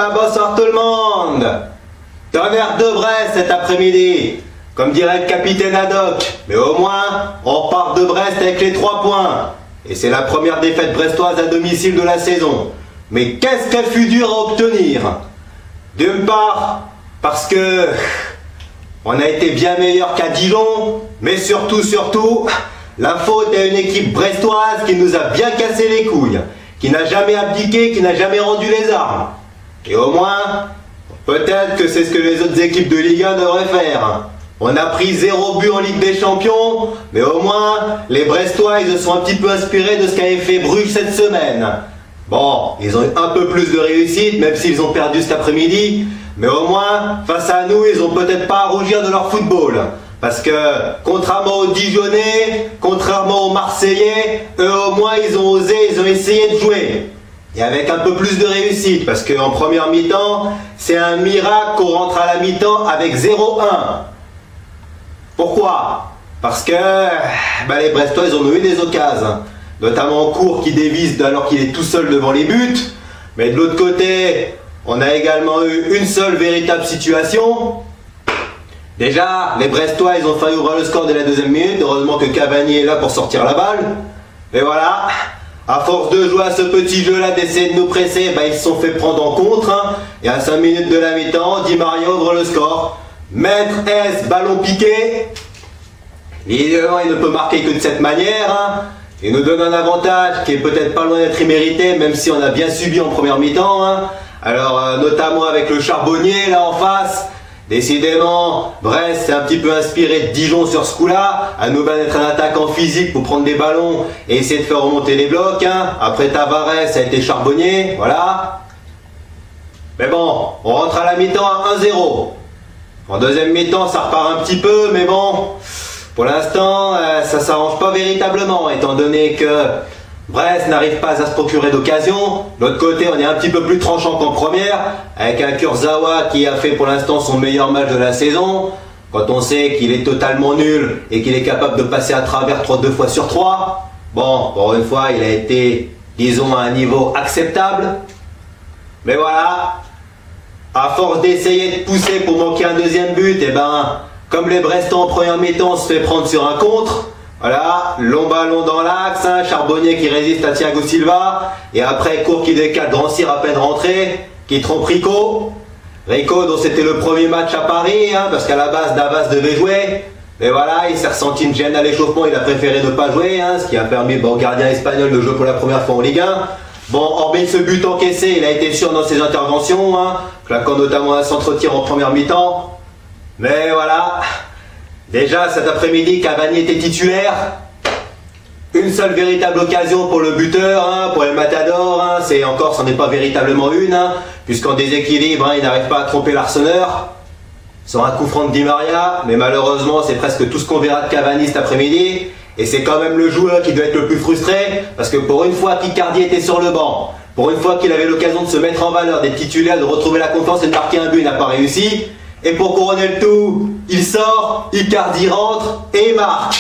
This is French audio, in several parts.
bonsoir tout le monde. Tonnerre de Brest cet après-midi, comme dirait le capitaine Haddock. Mais au moins, on repart de Brest avec les 3 points. Et c'est la première défaite brestoise à domicile de la saison. Mais qu'est-ce qu'elle fut dure à obtenir? D'une part, parce que on a été bien meilleur qu'à Dijon, mais surtout, la faute à une équipe brestoise qui nous a bien cassé les couilles, qui n'a jamais abdiqué, qui n'a jamais rendu les armes. Et au moins, peut-être que c'est ce que les autres équipes de Ligue 1 devraient faire. On a pris 0 but en Ligue des Champions, mais au moins, les Brestois, ils se sont un petit peu inspirés de ce qu'avait fait Bruges cette semaine. Bon, ils ont eu un peu plus de réussite, même s'ils ont perdu cet après-midi, mais au moins, face à nous, ils n'ont peut-être pas à rougir de leur football. Parce que, contrairement aux Dijonais, contrairement aux Marseillais, eux au moins, ils ont osé, ils ont essayé de jouer. Et avec un peu plus de réussite, parce qu'en première mi-temps, c'est un miracle qu'on rentre à la mi-temps avec 0-1. Pourquoi? Parce que les Brestois, ils ont eu des occasions, notamment Cour qui dévisse alors qu'il est tout seul devant les buts. Mais de l'autre côté, on a également eu une seule véritable situation. Déjà, les Brestois, ils ont failli ouvrir le score dès la 2e minute. Heureusement que Cavani est là pour sortir la balle. Mais voilà, à force de jouer à ce petit jeu-là, d'essayer de nous presser, ils se sont fait prendre en contre. Et à 5 minutes de la mi-temps, Di Maria ouvre le score. Maître S, ballon piqué. Évidemment, il ne peut marquer que de cette manière. Il nous donne un avantage qui est peut-être pas loin d'être immérité, même si on a bien subi en première mi-temps. Alors, notamment avec le Charbonnier là en face. Décidément, Brest s'est un petit peu inspiré de Dijon sur ce coup-là, à nous mettre un attaquant physique pour prendre des ballons et essayer de faire remonter les blocs. Après Tavares, ça a été Charbonnier, voilà. Mais bon, on rentre à la mi-temps à 1-0. En deuxième mi-temps, ça repart un petit peu, mais bon, pour l'instant, ça ne s'arrange pas véritablement, étant donné que Brest n'arrive pas à se procurer d'occasion. De l'autre côté, on est un petit peu plus tranchant qu'en première, avec un Kurzawa qui a fait pour l'instant son meilleur match de la saison. Quand on sait qu'il est totalement nul et qu'il est capable de passer à travers 2 fois sur 3. Bon, pour une fois, il a été, disons, à un niveau acceptable. Mais voilà, à force d'essayer de pousser pour manquer un deuxième but, comme les Brestons en première mi-temps se fait prendre sur un contre. Voilà, long ballon dans l'axe, Charbonnier qui résiste à Thiago Silva, et après Cour qui décale, Drancy à peine rentré, qui trompe Rico. Rico dont c'était le premier match à Paris, parce qu'à la base Navas devait jouer, mais voilà, il s'est ressenti une gêne à l'échauffement, il a préféré ne pas jouer, ce qui a permis au gardien espagnol de jouer pour la première fois en Ligue 1. Bon, hormis ce but encaissé, il a été sûr dans ses interventions, claquant notamment un centre-tir en première mi-temps, mais voilà. Déjà cet après-midi, Cavani était titulaire. Une seule véritable occasion pour le buteur, pour El Matador. C'est encore, c'en est pas véritablement une, puisqu'en déséquilibre, il n'arrive pas à tromper l'Arseneur. Sur un coup franc de Di Maria, mais malheureusement, c'est presque tout ce qu'on verra de Cavani cet après-midi. Et c'est quand même le joueur qui doit être le plus frustré, parce que pour une fois qu'Icardi était sur le banc, pour une fois qu'il avait l'occasion de se mettre en valeur, d'être titulaire, de retrouver la confiance et de marquer un but, il n'a pas réussi. Et pour couronner le tout, il sort, Icardi rentre et il marque.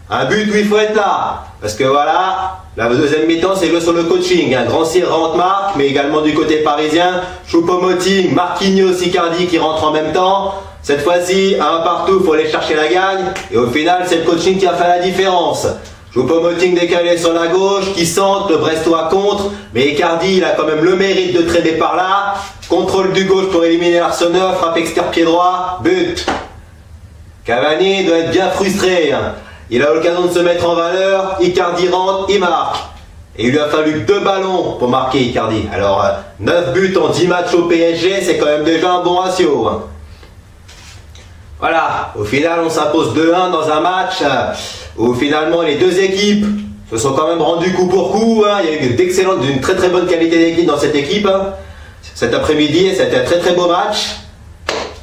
Un but où il faut être là. Parce que voilà, la deuxième mi-temps c'est joué sur le coaching. Grand Cyr rentre, marque, mais également du côté parisien, Choupo-Moting, Marquinhos, Icardi qui rentrent en même temps. Cette fois-ci, un partout, il faut aller chercher la gagne. Et au final, c'est le coaching qui a fait la différence. Choupo-Moting décalé sur la gauche, qui centre, le Brestois contre. Mais Icardi, il a quand même le mérite de traîner par là. Contrôle du gauche pour éliminer l'Arseneur, frappe externe pied droit, but. Cavani doit être bien frustré. Il a l'occasion de se mettre en valeur, Icardi rentre, il marque. Et il lui a fallu 2 ballons pour marquer Icardi. Alors 9 buts en 10 matchs au PSG, c'est quand même déjà un bon ratio. Voilà, au final on s'impose 2-1 dans un match où finalement les deux équipes se sont quand même rendues coup pour coup. Il y a eu d'une très très bonne qualité d'équipe dans cette équipe. Cet après-midi, c'était un très très beau match.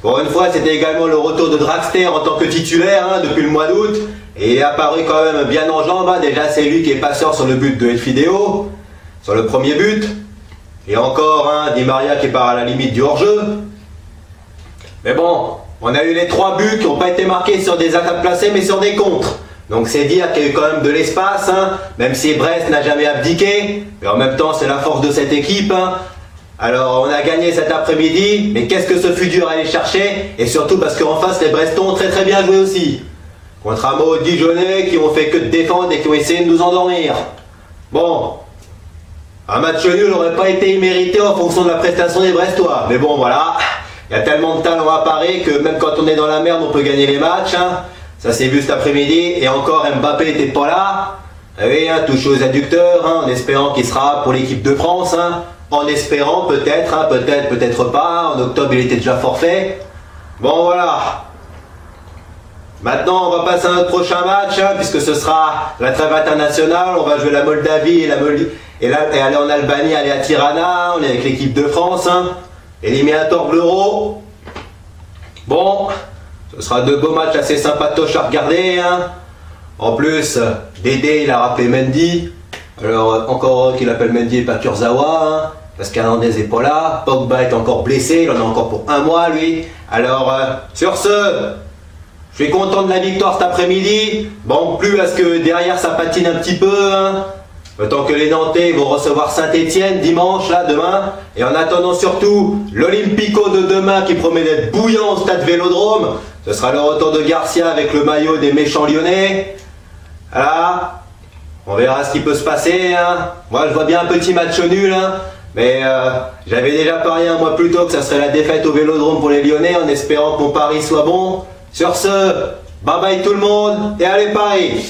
Pour une fois, c'était également le retour de Draxler en tant que titulaire depuis le mois d'août. Et il est apparu quand même bien en jambes. Déjà, c'est lui qui est passeur sur le but de Elfideo, sur le premier but. Et encore, Di Maria qui part à la limite du hors-jeu. Mais bon, on a eu les 3 buts qui n'ont pas été marqués sur des attaques placées, mais sur des contres. Donc c'est dire qu'il y a eu quand même de l'espace, même si Brest n'a jamais abdiqué. Mais en même temps, c'est la force de cette équipe. Alors on a gagné cet après-midi, mais qu'est-ce que ce fut dur à aller chercher, et surtout parce qu'en face les Brestons ont très très bien joué aussi. Contrairement aux Dijonais qui ont fait que de défendre et qui ont essayé de nous endormir. Bon, un match nul n'aurait pas été immérité en fonction de la prestation des Brestois, mais bon voilà, il y a tellement de talent à Paris que même quand on est dans la merde on peut gagner les matchs, hein. Ça s'est vu cet après-midi, et encore Mbappé n'était pas là. Ah oui, hein, touché aux adducteurs, hein, en espérant qu'il sera pour l'équipe de France, hein. En espérant peut-être, hein, peut-être pas, en octobre il était déjà forfait. Bon voilà. Maintenant on va passer à notre prochain match, hein, puisque ce sera la trêve internationale, on va jouer la Moldavie et aller en Albanie, aller à Tirana, on est avec l'équipe de France, hein, éliminatoire de l'Euro. Bon, ce sera de beaux matchs assez sympatoches à regarder, hein. En plus, Dédé il a rappelé Mendy. Alors encore qu'il appelle Mendy et pas Kurzawa, hein, parce qu'Hernandez est pas là. Pogba est encore blessé, il en a encore pour un mois lui. Alors sur ce, je suis content de la victoire cet après-midi. Bon, plus à ce que derrière ça patine un petit peu, hein. Tant que les Nantais vont recevoir Saint-Etienne dimanche, là, demain. Et en attendant surtout l'Olympico de demain qui promet d'être bouillant au stade Vélodrome. Ce sera le retour de Garcia avec le maillot des méchants lyonnais. Voilà. On verra ce qui peut se passer, hein. Moi je vois bien un petit match nul, hein. Mais j'avais déjà parié un mois plus tôt que ça serait la défaite au Vélodrome pour les Lyonnais en espérant que mon pari soit bon. Sur ce, bye bye tout le monde et allez Paris!